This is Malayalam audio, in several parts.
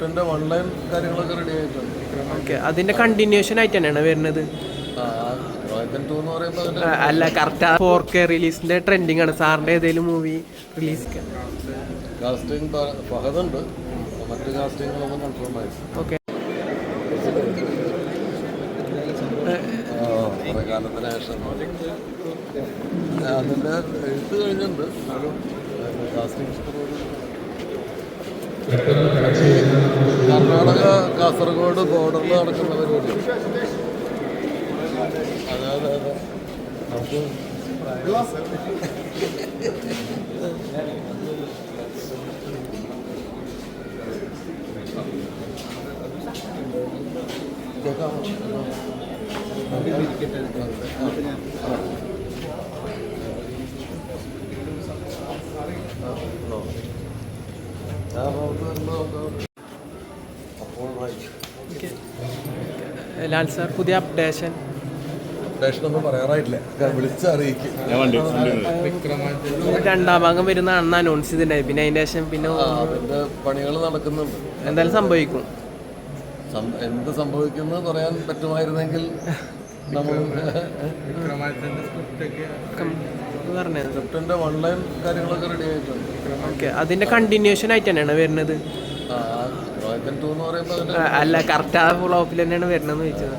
സ്ക്രിപ്റ്റിന്റെ ഓൺലൈൻ കാര്യങ്ങളൊക്കെ റെഡി ആയിട്ടുണ്ട്. ഓക്കെ, അതിന്റെ കണ്ടിന്യൂഷൻ ആയിട്ട് തന്നെയാണ് വരുന്നത്. അല്ല, കറക്റ്റ് 4K റിലീസിന്റെ ട്രെൻഡിങ് ആണ്. സാറിന്റെ ഏതെങ്കിലും മൂവി റിലീസ് കാസ്റ്റിംഗ് ഫഹദുണ്ട്, മറ്റു കാസ്റ്റിംഗുകളൊന്നും കൺഫേം ആയി. ഓക്കെ, കുറെ കാലത്തിന് ശേഷം അതിന്റെ എഴുത്ത് കഴിഞ്ഞിട്ടുണ്ട്. കാസ്റ്റിംഗ് കർണാടക കാസർഗോഡ് ബോർഡറിൽ നടക്കുന്ന പരിപാടി. അതെ നമുക്ക് കേൾക്കാം. ലാൽ സാർ, പുതിയ അപ്ഡേഷൻ ഒന്നും പറയാറായിട്ടില്ല, വിളിച്ചറിയിക്കും. രണ്ടാം ഭാഗം വരുന്നതാണെന്ന് അനൗൺസ് ചെയ്തിട്ടുണ്ടായി. പിന്നെ അതിന്റെ ശേഷം പിന്നെ അതിന്റെ പണികൾ നടക്കുന്നുണ്ട്. എന്തായാലും സംഭവിക്കും. എന്ത് സംഭവിക്കുന്നു പറയാൻ പറ്റുമായിരുന്നെങ്കിൽ നമ്മൾ സ്ക്രിപ്റ്റിന്റെ ഓൺലൈൻ കാര്യങ്ങളൊക്കെ റെഡി ആയിട്ടുണ്ട്. ഓക്കെ, അതിന്റെ കണ്ടിന്യൂഷൻ ആയിട്ട് തന്നെയാണ് വരുന്നത്. അല്ല, കറക്റ്റ് ആ ഫ്ലോപ്പിൽ തന്നെയാണ് വരുന്നതെന്ന് ചോദിച്ചത്.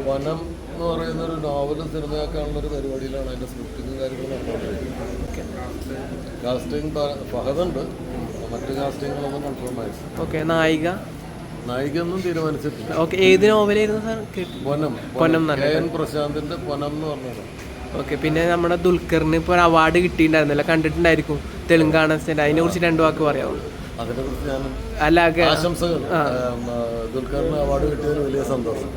വനം എന്ന് പറയുന്ന ഒരു നോവലും സിനിമയാക്കാനുള്ള ഒരു പരിപാടിയിലാണ് അതിന്റെ സ്ക്രിപ്റ്റിംഗ് കാര്യങ്ങൾ നടന്നുകൊണ്ടിരിക്കുന്നത്. കാസ്റ്റിംഗ് ഫഹദുണ്ട്, മറ്റു കാസ്റ്റിംഗുകളൊന്നും കൺഫേം ആയി. ഓക്കെ, നായികയൊന്നും തീരുമാനിച്ചിട്ടില്ല. ഓക്കെ, ഏത് നോവലായിരുന്നു സാർ? പൊന്നം പ്രശാന്തിന്റെ പൊന്നം എന്ന് പറഞ്ഞത്. ഓക്കെ, പിന്നെ നമ്മുടെ ദുൽഖറിന് ഇപ്പോൾ ഒരു അവാർഡ് കിട്ടിയിട്ടുണ്ടായിരുന്നല്ലോ, കണ്ടിട്ടുണ്ടായിരിക്കും. തെലുങ്കാന സ്റ്റേറ്റ്, അതിനെ കുറിച്ച് 2 വാക്ക് പറയാമോ? അതിനെക്കുറിച്ച് ഞാൻ അല്ല, ആശംസകൾ. ദുൽഖറിന് അവാർഡ് കിട്ടിയതിന് വലിയ സന്തോഷം.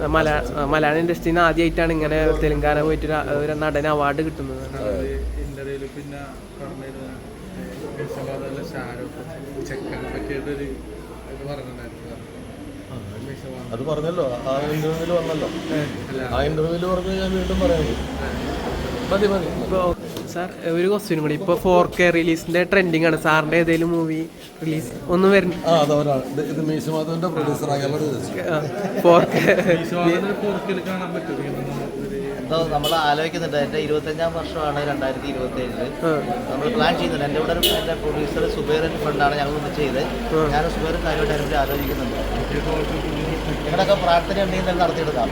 മലയാള ഇൻഡസ്ട്രിയിൽ നിന്ന് ആദ്യമായിട്ടാണ് ഇങ്ങനെ തെലുങ്കാന പോയിട്ട് ഒരു നടന് അവാർഡ് കിട്ടുന്നത്. അത് പറഞ്ഞല്ലോ, ആ ഇന്റർവ്യൂവിൽ വന്നല്ലോ. ആ ഇന്റർവ്യൂവിൽ പറഞ്ഞ് ഞാൻ വീണ്ടും പറയാം. ഇപ്പോൾ സാർ, ഒരു ക്വസ്റ്റ്യനും കൂടി. ഇപ്പോൾ 4K റിലീസിന്റെ ട്രെൻഡിങ് ആണ്. സാറിന്റെ ഏതെങ്കിലും മൂവി റിലീസ് ഒന്നും വരുന്നു? ഇത് മീശമാധവന്റെ പ്രൊഡ്യൂസർ, അയാളോട് 4K നമ്മൾ ആലോചിക്കുന്നുണ്ട്. എൻ്റെ 25ാം വർഷമാണ് 2027. നമ്മൾ പ്ലാൻ ചെയ്യുന്നുണ്ട്. എൻ്റെ കൂടെ എൻ്റെ പ്രൊഡ്യൂസർ സുബൈറിൻ്റെ ഫ്രണ്ടാണ്. ഞങ്ങൾ ഒന്ന് ചെയ്ത് ഞാൻ സുബൈറും കാര്യമായിട്ട് അതിനെപ്പറ്റി ആലോചിക്കുന്നുണ്ട്. നിങ്ങളുടെയൊക്കെ പ്രാർത്ഥന ഉണ്ടെങ്കിൽ നടത്തിയെടുക്കാം.